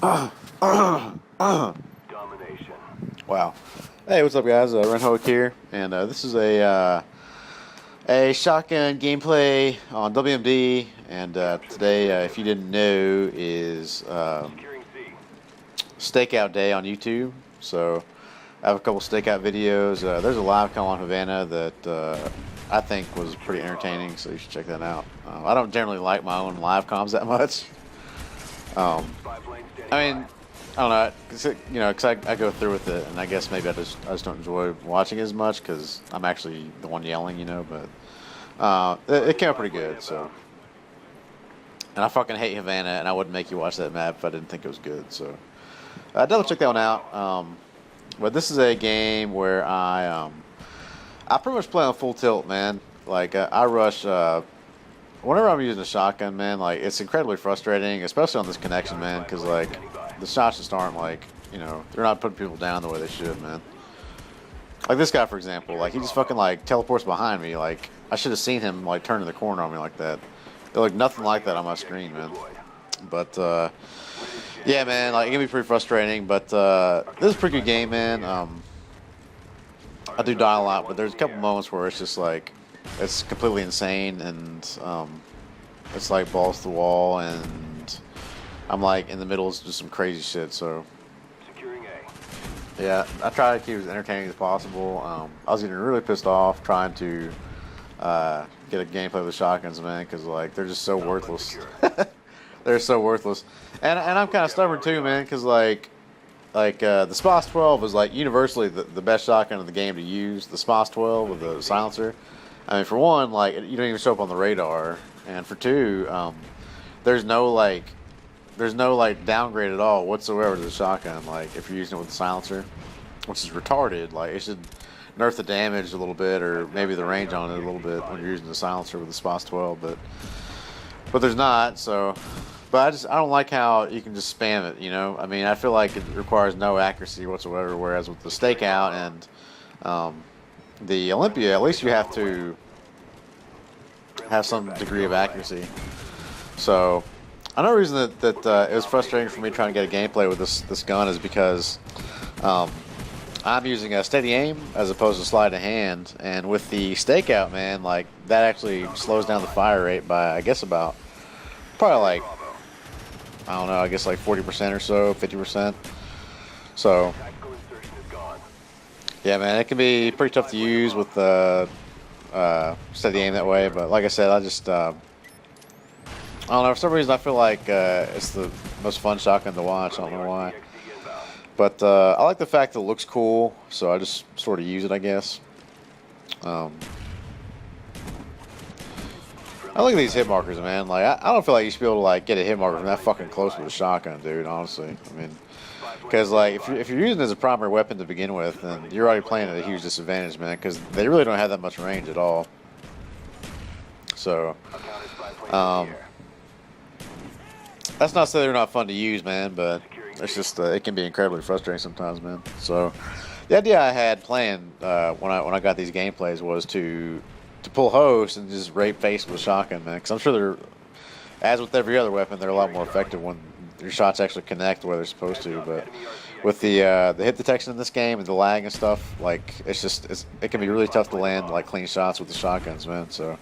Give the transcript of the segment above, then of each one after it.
Domination. Wow. Hey, what's up, guys? Ren Hoek here, and this is a shotgun gameplay on WMD. And today, if you didn't know, is Securing C. Stakeout Day on YouTube. So I have a couple Stakeout videos. There's a live com on Havana that I think was pretty entertaining, so you should check that out. I don't generally like my own live comms that much. Spy plane standing I mean, by. I don't know, cause I go through with it, and I guess maybe I just don't enjoy watching it as much because I'm actually the one yelling, But it came out pretty good. So, and I fucking hate Havana, and I wouldn't make you watch that map if I didn't think it was good. So, definitely check that one out. But this is a game where I pretty much play on full tilt, man. Like I rush. Whenever I'm using a shotgun, man, like it's incredibly frustrating, especially on this connection, man, because like the shots just aren't like, they're not putting people down the way they should, man. Like this guy, for example, like he just fucking like teleports behind me. Like I should have seen him like turn in the corner on me like that. There like nothing like that on my screen, man. But yeah, man, like it can be pretty frustrating. But this is a pretty good game, man. I do die a lot, but there's a couple moments where it's just like it's completely insane, and it's like balls to the wall, and I'm like in the middle of just some crazy shit. So Securing A. yeah, I try to keep it as entertaining as possible. I was getting really pissed off trying to get a gameplay with shotguns, man, because like they're just so worthless. They're so worthless, and I'm kind of stubborn too, man, because like the SPOS 12 is like universally the best shotgun in the game to use. The SPOS 12 with the silencer. I mean, for one, like you don't even show up on the radar, and for two, there's no downgrade at all whatsoever to the shotgun. Like if you're using it with the silencer, which is retarded. Like it should nerf the damage a little bit, or maybe the range on it a little bit when you're using the silencer with the SPOS 12. But there's not. So, but I don't like how you can just spam it. I mean, I feel like it requires no accuracy whatsoever. Whereas with the Stakeout and the Olympia, at least you have to have some degree of accuracy. So another reason that it was frustrating for me trying to get a gameplay with this gun is because I'm using a steady aim as opposed to sleight of hand, and with the Stakeout, man, like that actually slows down the fire rate by I guess about probably like I don't know, I guess like 40% or so, 50%. So Tactical insertion is gone. yeah, man, it can be pretty tough to use with steady aim that way. But like I said, I just I don't know. For some reason, I feel like it's the most fun shotgun to watch. I don't know why, but I like the fact that it looks cool, so I just sort of use it, I guess. I look at these hit markers, man. Like I don't feel like you should be able to like get a hit marker from that fucking close with a shotgun, dude. Honestly, I mean. Because like if you're using it as a primary weapon to begin with, then you're already playing at a huge disadvantage, man. Because they really don't have that much range at all. So that's not to say they're not fun to use, man. But it's just it can be incredibly frustrating sometimes, man. So the idea I had planned when I got these gameplays was to pull host and just rape face with a shotgun, man. Because I'm sure they're, as with every other weapon, they're a lot more effective when your shots actually connect where they're supposed to. But with the hit detection in this game and the lag and stuff, like it can be really tough to land like clean shots with the shotguns, man. So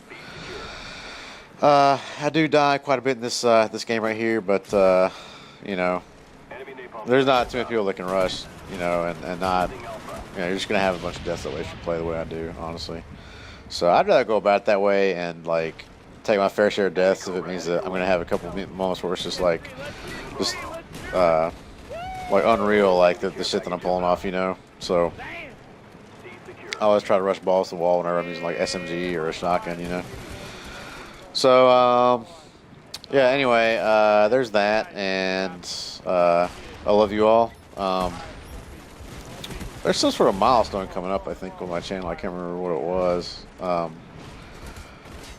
I do die quite a bit in this game right here, but there's not too many people that can rush, and not, you're just gonna have a bunch of deaths that way if you play the way I do, honestly. So I'd rather go about it that way and like take my fair share of deaths if it means that I'm gonna have a couple of moments where it's just like unreal, like the shit that I'm pulling off, So I always try to rush balls to the wall whenever I'm using like SMG or a shotgun, So yeah. Anyway, there's that, and I love you all. There's some sort of milestone coming up, I think, on my channel. I can't remember what it was.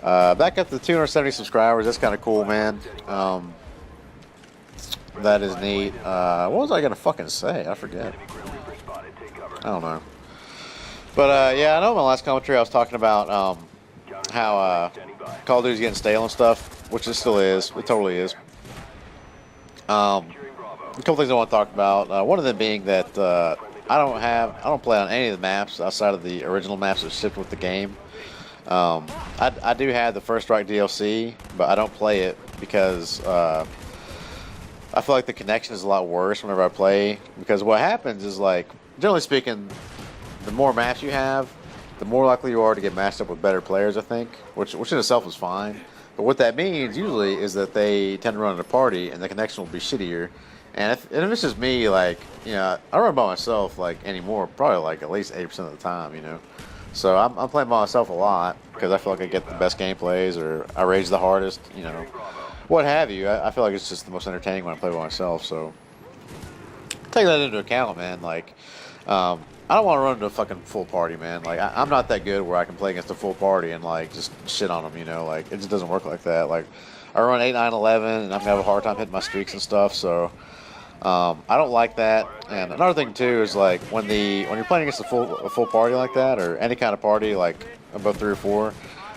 Back up to 270 subscribers. That's kind of cool, man. That is neat. What was I gonna fucking say? I forget. I don't know. But yeah, I know in my last commentary I was talking about how Call of Duty's getting stale and stuff, which it still is. It totally is. a couple things I want to talk about. One of them being that I don't play on any of the maps outside of the original maps that shipped with the game. I do have the First Strike DLC, but I don't play it because I feel like the connection is a lot worse whenever I play. Because what happens is, like, generally speaking, the more maps you have, the more likely you are to get matched up with better players, I think, which in itself is fine. But what that means usually is that they tend to run in a party and the connection will be shittier. And if it's just me, like, you know, I run by myself, like, anymore, probably like at least 80% of the time, you know. So I'm playing by myself a lot because I feel like I get the best gameplays or I rage the hardest, you know, what have you. I feel like it's just the most entertaining when I play by myself. So take that into account, man. Like, I don't want to run into a fucking full party, man. Like, I'm not that good where I can play against a full party and, like, just shit on them, you know? Like, it just doesn't work like that. Like, I run 8, 9, 11, and I'm going to have a hard time hitting my streaks and stuff, so I don't like that. And another thing, too, is, like, when you're playing against a full party like that, or any kind of party, like, above 3 or 4,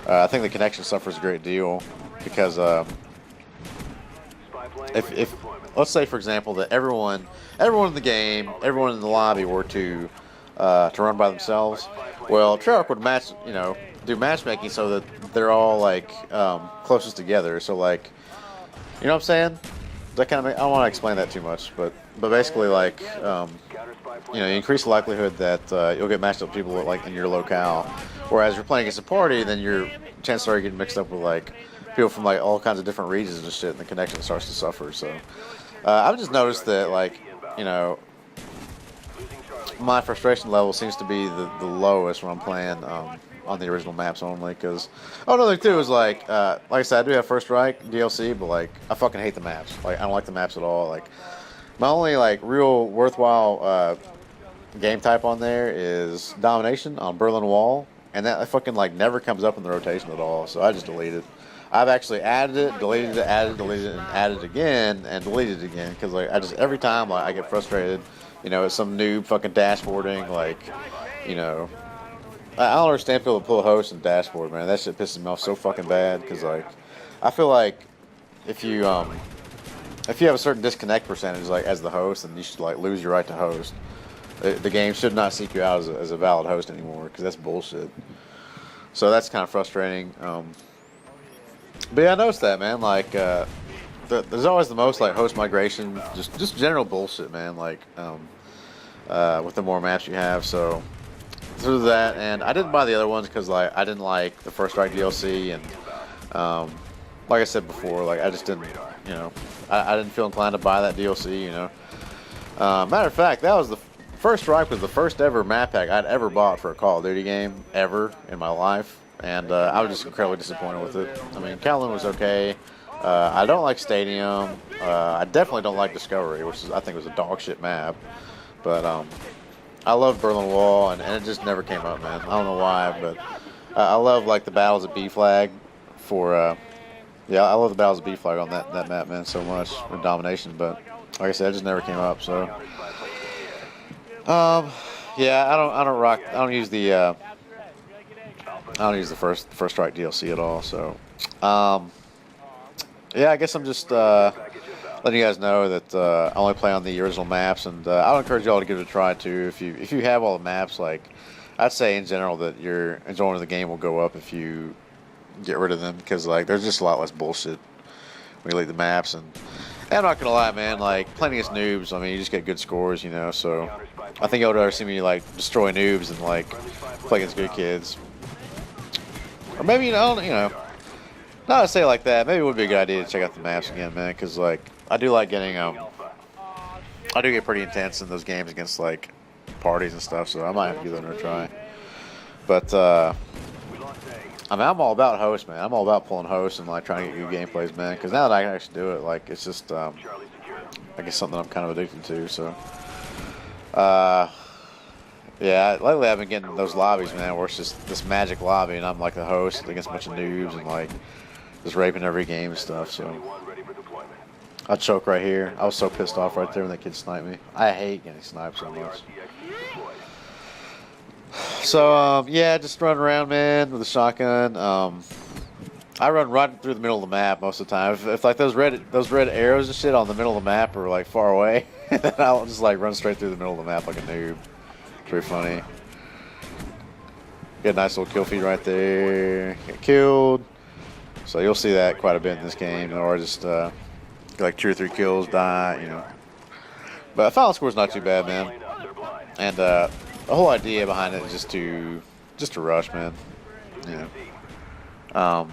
I think the connection suffers a great deal because if let's say, for example, that everyone in the game, everyone in the lobby were to run by themselves, well, Treyarch would do matchmaking so that they're all, like, closest together. So, like, you know what I'm saying? That kind of I don't want to explain that too much, but basically, like, you increase the likelihood that you'll get matched up with people like in your locale. Whereas you're playing against a party, then your chances are you're getting mixed up with, like, people from, like, all kinds of different regions and shit, and the connection starts to suffer. So I've just noticed that, like, you know, my frustration level seems to be the lowest when I'm playing on the original maps only. Because another thing too is, like I said, I do have First Strike DLC, but, like, I fucking hate the maps. Like, I don't like the maps at all. Like, my only, like, real worthwhile game type on there is Domination on Berlin Wall, and that fucking, like, never comes up in the rotation at all. So I just delete it. I've actually added it, deleted it, added, deleted it, and added it again, and deleted it again. Because, like, I just every time, like, I get frustrated. You know, it's some noob fucking dashboarding, like, you know. I don't understand people that pull a host and dashboard, man. That shit pisses me off so fucking bad. Because, like, I feel like if you have a certain disconnect percentage, like, as the host, then you should, like, lose your right to host. The game should not seek you out as a valid host anymore, because that's bullshit. So that's kind of frustrating. But yeah, I noticed that, man. Like, there's always the most, like, host migration, just general bullshit, man. Like, with the more maps you have. So through that, and I didn't buy the other ones because, like, I didn't like the First Strike DLC, and like I said before, like, I just didn't, you know, I didn't feel inclined to buy that DLC, you know. Matter of fact, that was the First Strike was the first ever map pack I'd ever bought for a Call of Duty game ever in my life, and I was just incredibly disappointed with it. I mean, Kowloon was okay. I don't like Stadium. I definitely don't like Discovery, which I think was a dog shit map. But I love Berlin Wall, and it just never came up, man. I don't know why, but I love, like, the Battles of B-Flag for, yeah, I love the Battles of B-Flag on that map, man, so much with Domination. But like I said, it just never came up. So, yeah, I don't use the First Strike DLC at all. So, yeah, I guess I'm just letting you guys know that I only play on the original maps, and I would encourage y'all to give it a try too. If you have all the maps, like, I'd say in general that your enjoyment of the game will go up if you get rid of them, because, like, there's just a lot less bullshit when you leave the maps. And I'm not gonna lie, man, like, playing against noobs, I mean, you just get good scores, you know. So I think y'all would rather see me, like, destroy noobs and, like, play against good kids, or maybe, you know, not to say it like that. Maybe it would be a good idea to check out the maps again, man, because, like, I do like getting I do get pretty intense in those games against, like, parties and stuff. So I might have to give that a try. But I mean, I'm all about hosts, man. I'm all about pulling hosts and, like, trying to get good gameplays, man. Because now that I can actually do it, like, it's just I guess something I'm kind of addicted to. So yeah, lately I've been getting those lobbies, man, where it's just this magic lobby, and I'm, like, the host against a bunch of noobs and, like, just raping every game and stuff. So I choke right here. I was so pissed off right there when that kid sniped me. I hate getting sniped so much. So yeah, just running around, man, with a shotgun. I run right through the middle of the map most of the time. If like those red arrows and shit on the middle of the map are like far away, then I'll just like run straight through the middle of the map like a noob. It's pretty funny. Get a nice little kill feed right there. Get killed. So you'll see that quite a bit in this game, or just get like 2 or 3 kills, die, you know. But final score's not too bad, man. And the whole idea behind it is just to rush, man. You know.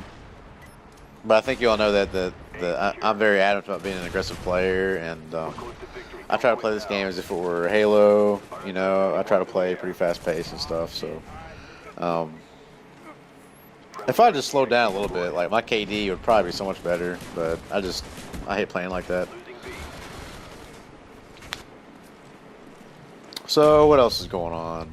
But I think you all know that I'm very adamant about being an aggressive player, and I try to play this game as if it were Halo. You know, I try to play pretty fast paced and stuff. So if I just slowed down a little bit, like my KD would probably be so much better. But I hate playing like that. So what else is going on?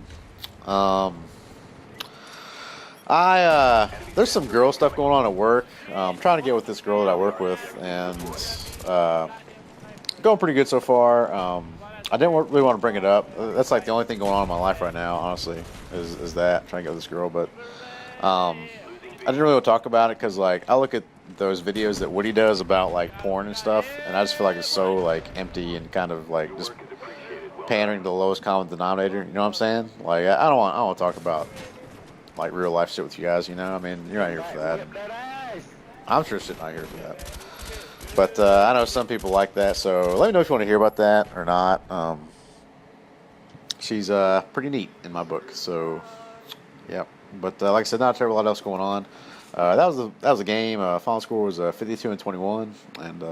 There's some girl stuff going on at work. I'm trying to get with this girl that I work with, and going pretty good so far. I didn't really want to bring it up. That's like the only thing going on in my life right now, honestly, is that trying to get with this girl. But I didn't really want to talk about it because like I look at those videos that Woody does about like porn and stuff, and I just feel like it's so like empty and kind of like just pandering to the lowest common denominator. You know what I'm saying? Like I don't want to talk about like real life shit with you guys, you know. I mean, you're not here for that. I'm sure shit not here for that. But I know some people like that, so let me know if you want to hear about that or not. She's pretty neat in my book, so yeah. But like I said, not a terrible lot else going on. That was a game. Final score was 52-21, and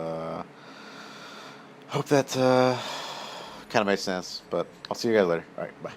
hope that kind of made sense. But I'll see you guys later. All right, bye.